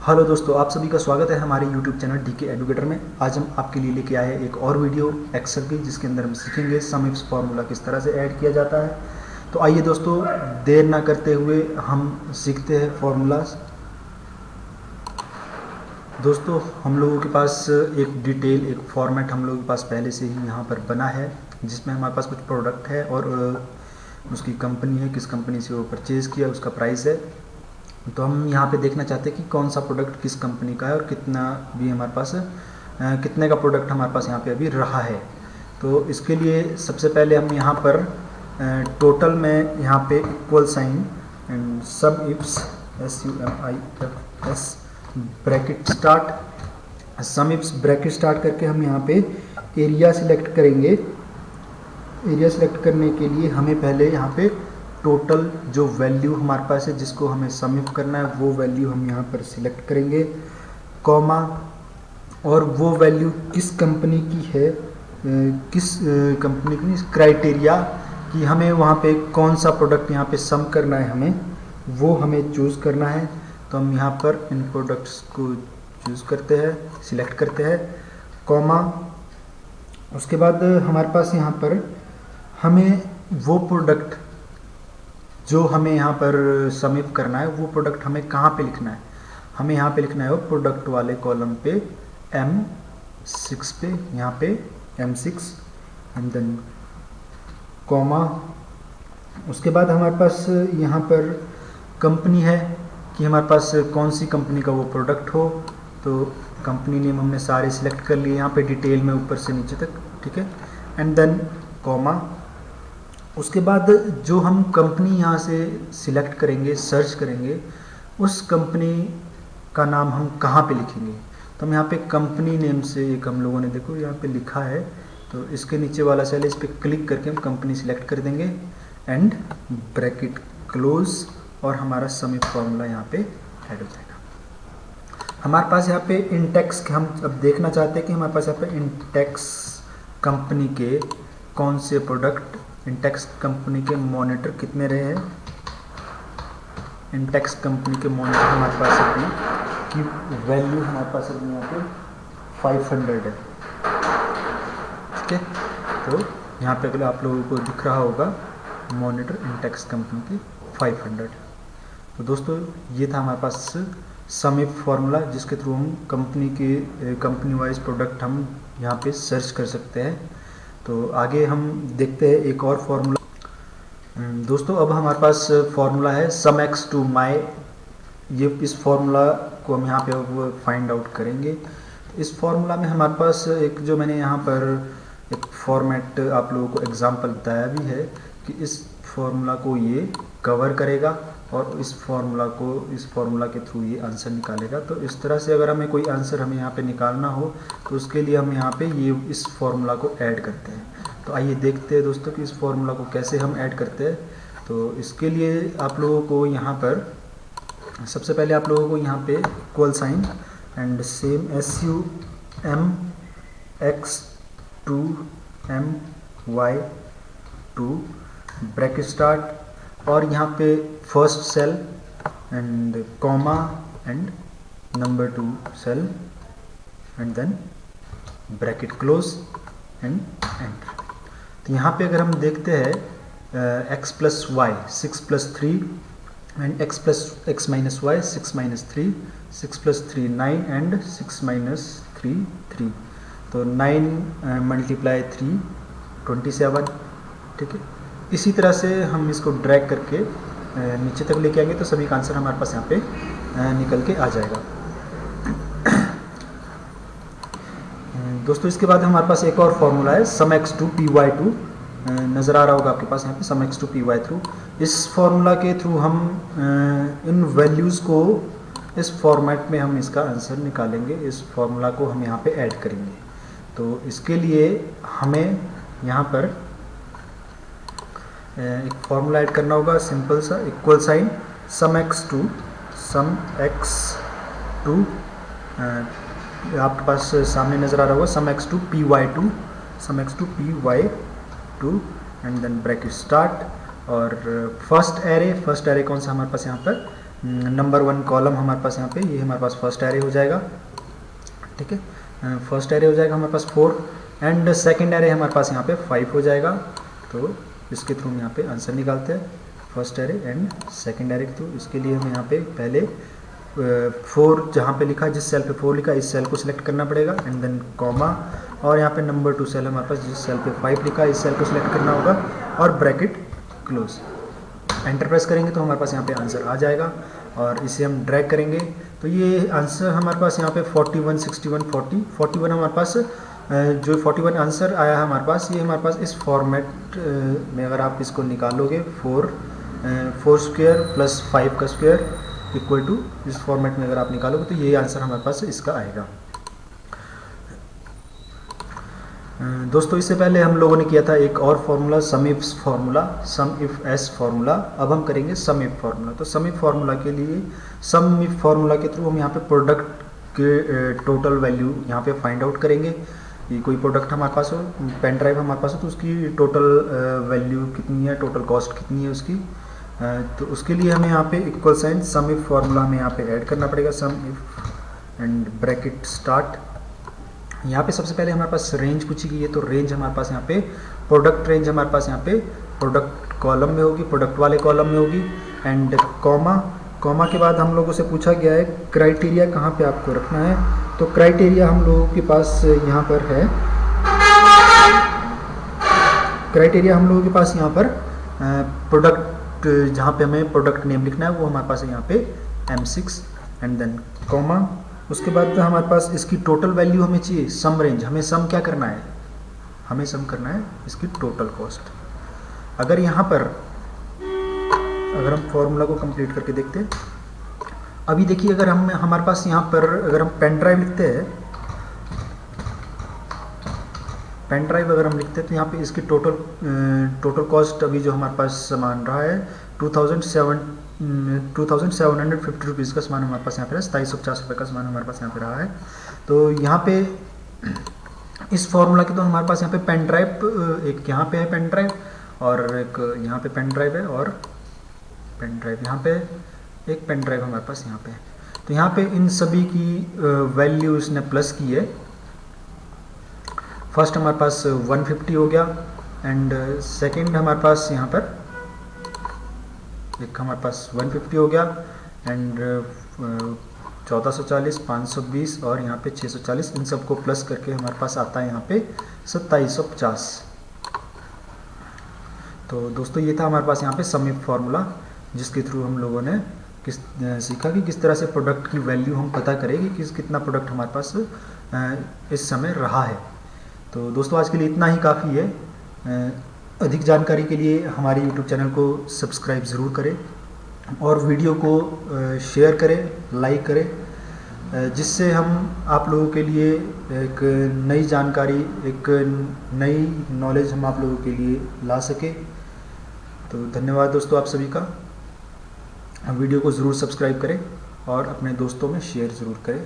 Hello दोस्तों, आप सभी का स्वागत है हमारे YouTube चैनल डीके एडुकेटर में। आज हम आपके लिए लेके आए हैं एक और वीडियो एक्सेल की, जिसके अंदर हम सीखेंगे सम इफ्स फार्मूला किस तरह से ऐड किया जाता है। तो आइए दोस्तों, देर ना करते हुए हम सीखते हैं फार्मूलाज। दोस्तों, हम लोगों के पास एक फॉर्मेट हम लोगों के पास पहले से ही यहाँ पर बना है, जिसमें हमारे पास कुछ प्रोडक्ट है और उसकी कंपनी है, किस कंपनी से वो परचेज़ किया, उसका प्राइस है। तो हम यहाँ पे देखना चाहते हैं कि कौन सा प्रोडक्ट किस कंपनी का है और कितना भी हमारे पास कितने का प्रोडक्ट हमारे पास यहाँ पे अभी रहा है। तो इसके लिए सबसे पहले हम यहाँ पर टोटल में यहाँ पे equal sign and sum ifs SUMIFS bracket start, sum ifs bracket start करके हम यहाँ पे एरिया सिलेक्ट करेंगे। एरिया सिलेक्ट करने के लिए हमें पहले यहाँ पे टोटल जो वैल्यू हमारे पास है, जिसको हमें सम इफ करना है, वो वैल्यू हम यहाँ पर सिलेक्ट करेंगे, कॉमा, और वो वैल्यू किस कंपनी की है, किस कंपनी की क्राइटेरिया कि हमें वहाँ पे कौन सा प्रोडक्ट यहाँ पे सम करना है, हमें वो हमें चूज़ करना है। तो हम यहाँ पर इन प्रोडक्ट्स को चूज़ करते हैं, सिलेक्ट करते हैं, कॉमा। उसके बाद हमारे पास यहाँ पर हमें वो प्रोडक्ट जो हमें यहाँ पर सम इफ करना है, वो प्रोडक्ट हमें कहाँ पे लिखना है, हमें यहाँ पे लिखना है वो प्रोडक्ट वाले कॉलम पे M6 पे, यहाँ पे M6 एंड देन कॉमा। उसके बाद हमारे पास यहाँ पर कंपनी है कि हमारे पास कौन सी कंपनी का वो प्रोडक्ट हो। तो कंपनी नेम हमने सारे सिलेक्ट कर लिए यहाँ पे डिटेल में, ऊपर से नीचे तक, ठीक है, एंड देन कॉमा। उसके बाद जो हम कंपनी यहाँ से सिलेक्ट करेंगे, सर्च करेंगे, उस कंपनी का नाम हम कहाँ पे लिखेंगे। तो हम यहाँ पे कंपनी नेम से एक हम लोगों ने देखो यहाँ पे लिखा है, तो इसके नीचे वाला सेल, इस पर क्लिक करके हम कंपनी सिलेक्ट कर देंगे एंड ब्रैकेट क्लोज, और हमारा सम इफ फॉर्मूला यहाँ पे ऐड हो जाएगा। हमारे पास यहाँ पे इंटेक्स, हम अब देखना चाहते हैं कि हमारे पास यहाँ पे इंटेक्स कंपनी के कौन से प्रोडक्ट, इंटेक्स कंपनी के मॉनिटर कितने रहे हैं। इंटेक्स कंपनी के मॉनिटर हमारे पास अभी की वैल्यू हमारे पास अभी यहाँ पे 500 है, ठीक है। तो यहाँ पे अगर आप लोगों को दिख रहा होगा मॉनिटर इंटेक्स कंपनी की 500। तो दोस्तों, ये था हमारे पास सम इफ फार्मूला, जिसके थ्रू हम कंपनी वाइज प्रोडक्ट हम यहाँ पे सर्च कर सकते हैं। तो आगे हम देखते हैं एक और फार्मूला। दोस्तों, अब हमारे पास फार्मूला है सम एक्स टू माई। ये इस फार्मूला को हम यहाँ पे अब फाइंड आउट करेंगे। इस फार्मूला में हमारे पास एक, जो मैंने यहाँ पर एक फॉर्मेट आप लोगों को एग्जांपल बताया भी है कि इस फार्मूला को ये कवर करेगा और इस फार्मूला के थ्रू ये आंसर निकालेगा। तो इस तरह से अगर हमें कोई आंसर हमें यहाँ पे निकालना हो, तो उसके लिए हम यहाँ पे ये इस फार्मूला को ऐड करते हैं। तो आइए देखते हैं दोस्तों कि इस फार्मूला को कैसे हम ऐड करते हैं। तो इसके लिए आप लोगों को यहाँ पर सबसे पहले आप लोगों को यहाँ पे equal sign and sum SUMX2MY2 bracket start, और यहाँ पे first cell and comma and number 2 cell and then bracket close and enter. तो यहाँ पे अगर हम देखते हैं x plus Y 6 plus 3 and x minus Y 6 minus 3, 6 plus 3 9 and 6 minus 3 3। तो 9 मल्टीप्लाई 3 27, ठीक है। इसी तरह से हम इसको ड्रैग करके नीचे तक लेके आएंगे, तो सभी का आंसर हमारे पास यहाँ पे निकल के आ जाएगा। दोस्तों, इसके बाद हमारे पास एक और फॉर्मूला है sum X two P Y two. नज़र आ रहा होगा आपके पास यहाँ पे sum X two P Y through. इस फॉर्मूला के थ्रू हम इन वैल्यूज़ को इस फॉर्मेट में हम इसका आंसर निकालेंगे, इस फॉर्मूला को हम यहाँ पे ऐड करेंगे। तो इसके लिए हमें यहाँ पर एक फॉर्मूला ऐड करना होगा, सिंपल सा, equal sign sum X two आपके पास सामने नज़र आ रहा होगा sum X two P Y two and then bracket start, और फर्स्ट एरे कौन सा हमारे पास यहाँ पर नंबर 1 कॉलम हमारे पास यहाँ पे, ये हमारे पास फर्स्ट एरे हो जाएगा, ठीक है। फर्स्ट एरे हो जाएगा हमारे पास 4 एंड सेकंड एरे हमारे पास यहाँ पे 5 हो जाएगा। तो इसके थ्रू हम यहाँ पे आंसर निकालते हैं, first array and second array के थ्रू। इसके लिए हम यहाँ पे पहले 4 जहाँ पे लिखा, जिस सेल पे 4 लिखा, इस सेल को सिलेक्ट करना पड़ेगा एंड देन कॉमा, और यहाँ पे नंबर 2 सेल हमारे पास, जिस सेल पे 5 लिखा, इस सेल को सिलेक्ट करना होगा और ब्रैकेट क्लोज। एंटर प्रेस करेंगे तो हमारे पास यहाँ पे आंसर आ जाएगा और इसे हम ड्रैग करेंगे तो ये आंसर हमारे पास यहाँ पे 41, 61, 40, 41 हमारे पास जो 41 आंसर आया है हमारे पास, ये हमारे पास इस फॉर्मेट में अगर आप इसको निकालोगे 4 स्क्वायर प्लस 5 का स्क्वायर इक्वल टू, इस फॉर्मेट में अगर आप निकालोगे तो ये आंसर हमारे पास इसका आएगा। दोस्तों इससे पहले हम लोगों ने किया था एक और formula, sum if formula, sum if S formula. अब हम करेंगे सम इफ फार्मूला। तो सम इफ फार्मूला के लिए, सम इफ फार्मूला के थ्रू हम यहाँ पे प्रोडक्ट के टोटल वैल्यू यहाँ पे फाइंड आउट करेंगे। ये कोई प्रोडक्ट हमारे पास हो, पेन ड्राइव हमारे पास हो, तो उसकी टोटल वैल्यू कितनी है, टोटल कॉस्ट कितनी है उसकी। तो उसके लिए हमें यहाँ पे equal sign sum if formula हमें यहाँ पे ऐड करना पड़ेगा, sum if and bracket start. यहाँ पे सबसे पहले हमारे पास रेंज पूछी गई है, तो रेंज हमारे पास यहाँ पे प्रोडक्ट रेंज हमारे पास यहाँ पे प्रोडक्ट कॉलम में होगी, प्रोडक्ट वाले कॉलम में होगी एंड कॉमा। कॉमा के बाद हम लोगों से पूछा गया है क्राइटेरिया कहाँ पे आपको रखना है, तो क्राइटेरिया हम लोगों के पास यहाँ पर है, क्राइटेरिया हम लोगों के पास यहाँ पर प्रोडक्ट, जहाँ पे हमें प्रोडक्ट नेम लिखना है वो हमारे पास है यहाँ पे M6 एंड देन कॉमा। उसके बाद हमारे पास इसकी टोटल वैल्यू हमें चाहिए, सम रेंज, हमें सम क्या करना है, हमें सम करना है इसकी टोटल कॉस्ट। अगर यहाँ पर अगर हम फॉर्मूला को कंप्लीट करके देखते हैं, अभी देखिए अगर हम हमारे पास यहाँ पर अगर हम पेन ड्राइव लिखते हैं, पेन ड्राइव अगर हम लिखते हैं तो यहाँ पे इसकी टोटल कॉस्ट अभी जो हमारे पास सामान रहा है 2750 रुपीज़ का सामान हमारे पास यहाँ पे है, 2750 रुपये का सामान हमारे पास यहाँ पे रहा है। तो यहाँ पे इस फॉर्मूला के तो हमारे पास यहाँ पे पेन ड्राइव, एक यहाँ पे है पेन ड्राइव और एक यहाँ पे पेन ड्राइव है और पेन ड्राइव यहाँ पे, एक पेन ड्राइव हमारे पास यहाँ पे है। तो यहाँ पे इन सभी की वैल्यू इसने प्लस की है। फर्स्ट हमारे पास 150 हो गया एंड सेकंड हमारे पास यहाँ पर एक हमारे पास 150 हो गया एंड 1440, 520 और यहाँ पे 640, इन सबको प्लस करके हमारे पास आता है यहाँ पे 2750। तो दोस्तों ये था हमारे पास यहाँ पे सम इफ फार्मूला, जिसके थ्रू हम लोगों ने सीखा कि किस तरह से प्रोडक्ट की वैल्यू हम पता करें कि कितना प्रोडक्ट हमारे पास इस समय रहा है। तो दोस्तों आज के लिए इतना ही काफ़ी है। अधिक जानकारी के लिए हमारे YouTube चैनल को सब्सक्राइब ज़रूर करें और वीडियो को शेयर करें, लाइक करें, जिससे हम आप लोगों के लिए एक नई जानकारी, एक नई नॉलेज हम आप लोगों के लिए ला सके। तो धन्यवाद दोस्तों आप सभी का। वीडियो को ज़रूर सब्सक्राइब करें और अपने दोस्तों में शेयर ज़रूर करें।